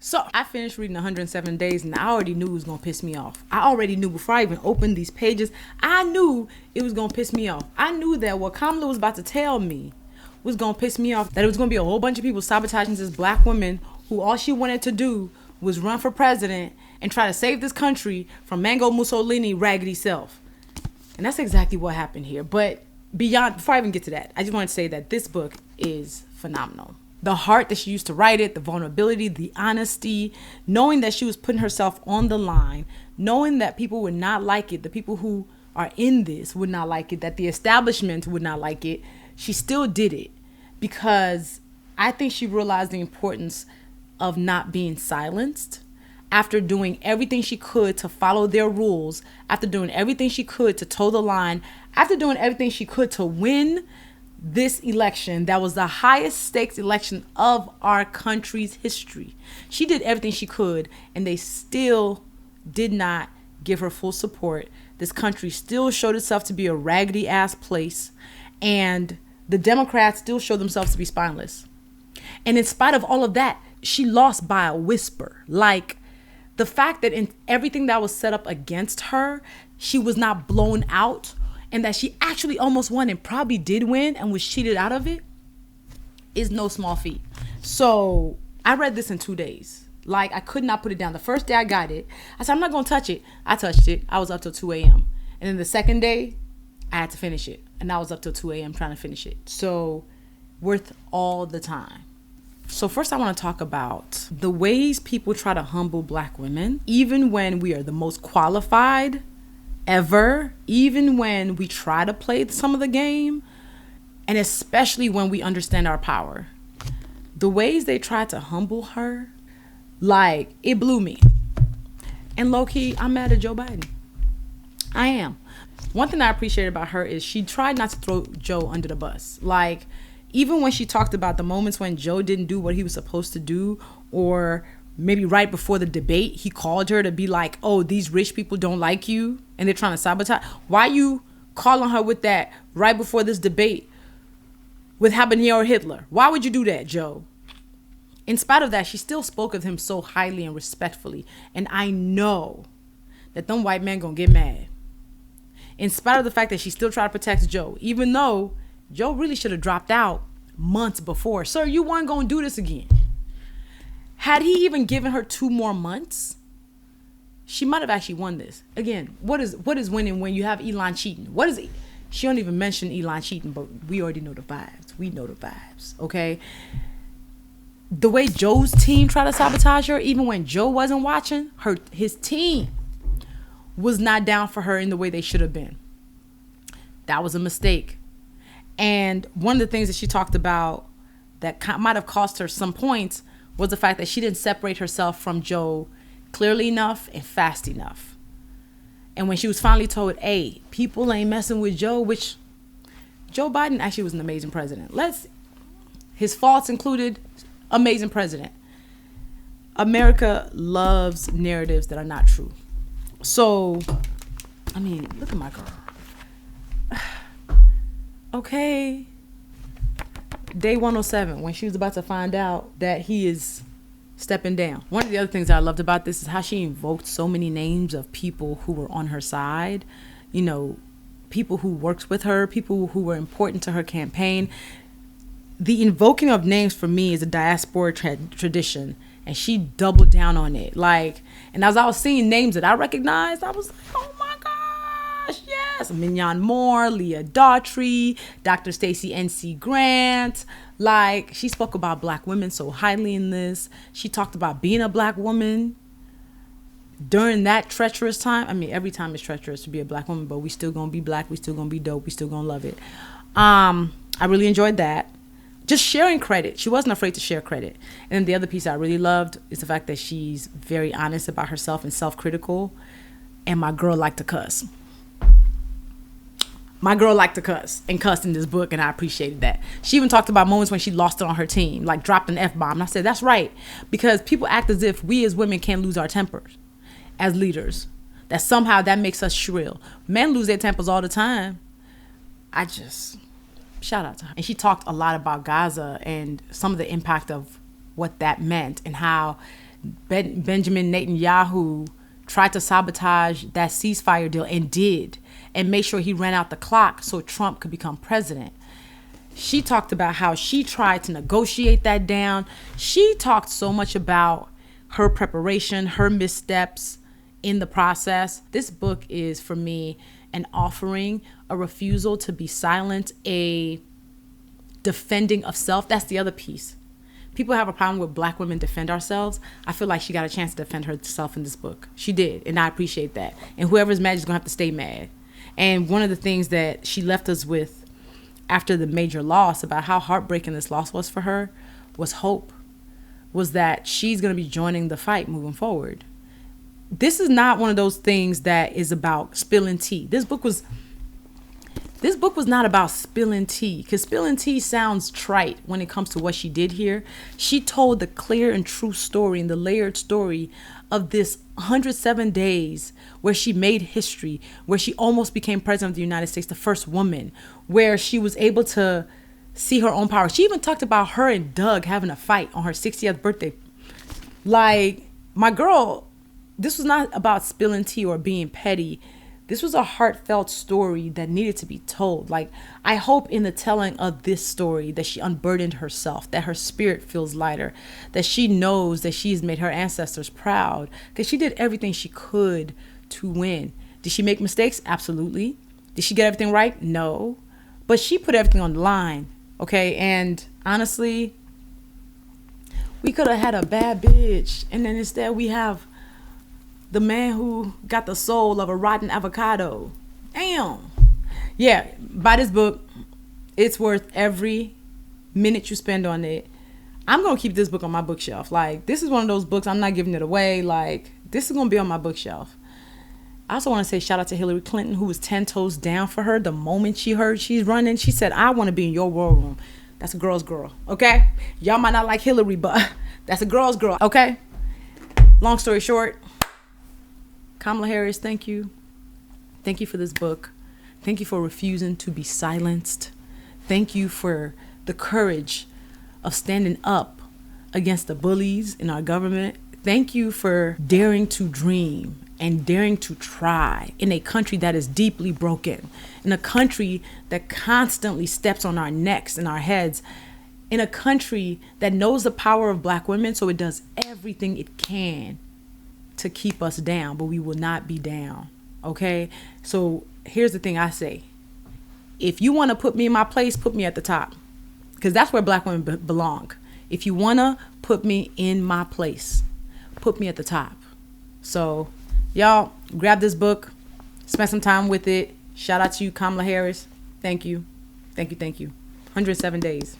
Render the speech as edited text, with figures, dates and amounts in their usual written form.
So I finished reading 107 Days and I already knew it was going to piss me off. I already knew before I even opened these pages, I knew it was going to piss me off. I knew that what Kamala was about to tell me was going to piss me off. That it was going to be a whole bunch of people sabotaging this black woman who all she wanted to do was run for president and try to save this country from Mango Mussolini raggedy self. And that's exactly what happened here. But before I even get to that, I just want to say that this book is phenomenal. The heart that she used to write it, the vulnerability, the honesty, knowing that she was putting herself on the line, knowing that people would not like it, the people who are in this would not like it, that the establishment would not like it, she still did it because I think she realized the importance of not being silenced. After doing everything she could to follow their rules, after doing everything she could to toe the line, after doing everything she could to win this election that was the highest stakes election of our country's history. She did everything she could and they still did not give her full support. This country still showed itself to be a raggedy ass place and the Democrats still showed themselves to be spineless. And in spite of all of that, she lost by a whisper. Like the fact that in everything that was set up against her, she was not blown out and that she actually almost won and probably did win and was cheated out of it is no small feat. So I read this in 2 days. Like I could not put it down. The first day I got it, I said, I'm not going to touch it. I touched it. I was up till 2 a.m. And then the second day, I had to finish it. And I was up till 2 a.m. trying to finish it. So worth all the time. So first I want to talk about the ways people try to humble black women, even when we are the most qualified ever, even when we try to play some of the game, and especially when we understand our power. The ways they tried to humble her, like, it blew me. And low-key, I'm mad at Joe Biden. I am. One thing I appreciate about her is she tried not to throw Joe under the bus. Like, even when she talked about the moments when Joe didn't do what he was supposed to do, or maybe right before the debate, he called her to be like, oh, these rich people don't like you and they're trying to sabotage. Why you calling her with that right before this debate with Habanero Hitler? Why would you do that, Joe? In spite of that, she still spoke of him so highly and respectfully. And I know that them white men gonna get mad. In spite of the fact that she still tried to protect Joe, even though Joe really should have dropped out months before. Sir, you weren't gonna do this again. Had he even given her 2 more months, she might have actually won this. Again, what is winning when you have Elon cheating? What is it? She don't even mention Elon cheating, but we already know the vibes. We know the vibes, okay? The way Joe's team tried to sabotage her, even when Joe wasn't watching, his team was not down for her in the way they should have been. That was a mistake. And one of the things that she talked about that might have cost her some points was the fact that she didn't separate herself from Joe clearly enough and fast enough. And when she was finally told, hey, people ain't messing with Joe, which Joe Biden actually was an amazing president. His faults included, amazing president. America loves narratives that are not true. So, I mean, look at my girl. Okay. Day 107, when she was about to find out that he is stepping down. One of the other things that I loved about this is how she invoked so many names of people who were on her side. You know, people who worked with her, people who were important to her campaign. The invoking of names for me is a diaspora tradition, and she doubled down on it. Like, and as I was seeing names that I recognized, I was like, oh my gosh, yes. Mignon Moore, Leah Daughtry, Dr. Stacey N.C. Grant. Like, she spoke about black women so highly in this. She talked about being a black woman during that treacherous time. I mean, every time it's treacherous to be a black woman, but we still gonna be black. We still gonna be dope. We still gonna love it. I really enjoyed that. Just sharing credit. She wasn't afraid to share credit. And then the other piece I really loved is the fact that she's very honest about herself and self-critical. And my girl liked to cuss. My girl liked to cuss and cussed in this book, and I appreciated that. She even talked about moments when she lost it on her team, like dropped an F-bomb. And I said, that's right, because people act as if we as women can't lose our tempers as leaders, that somehow that makes us shrill. Men lose their tempers all the time. Shout out to her. And she talked a lot about Gaza and some of the impact of what that meant and how Benjamin Netanyahu tried to sabotage that ceasefire deal, and did, and made sure he ran out the clock so Trump could become president. She talked about how she tried to negotiate that down. She talked so much about her preparation, her missteps in the process. This book is, for me, an offering, a refusal to be silent, a defending of self. That's the other piece. People have a problem with Black women defend ourselves. I feel like she got a chance to defend herself in this book. She did, and I appreciate that. And whoever's mad is going to have to stay mad. And one of the things that she left us with after the major loss, about how heartbreaking this loss was for her, was hope. Was that she's going to be joining the fight moving forward. This is not one of those things that is about spilling tea. This book was not about spilling tea, because spilling tea sounds trite when it comes to what she did here. She told the clear and true story and the layered story of this 107 days where she made history, where she almost became president of the United States, the first woman, where she was able to see her own power. She even talked about her and Doug having a fight on her 60th birthday. Like, my girl, this was not about spilling tea or being petty. This was a heartfelt story that needed to be told. Like, I hope in the telling of this story that she unburdened herself, that her spirit feels lighter, that she knows that she's made her ancestors proud, because she did everything she could to win. Did she make mistakes? Absolutely. Did she get everything right? No. But she put everything on the line. Okay, and honestly, we could have had a bad bitch, and then instead we have the man who got the soul of a rotten avocado. Damn. Yeah, buy this book. It's worth every minute you spend on it. I'm going to keep this book on my bookshelf. Like, this is one of those books, I'm not giving it away. Like, this is going to be on my bookshelf. I also want to say shout out to Hillary Clinton, who was 10 toes down for her the moment she heard she's running. She said, I want to be in your war room. That's a girl's girl, okay? Y'all might not like Hillary, but that's a girl's girl, okay? Long story short, Kamala Harris, thank you. Thank you for this book. Thank you for refusing to be silenced. Thank you for the courage of standing up against the bullies in our government. Thank you for daring to dream and daring to try in a country that is deeply broken, in a country that constantly steps on our necks and our heads, in a country that knows the power of Black women, so it does everything it can to keep us down, but we will not be down, okay? So here's the thing I say. If you want to put me in my place, put me at the top, because that's where Black women belong. If you want to put me in my place, put me at the top. So y'all grab this book, spend some time with it. Shout out to you, Kamala Harris. Thank you. Thank you. Thank you. 107 days.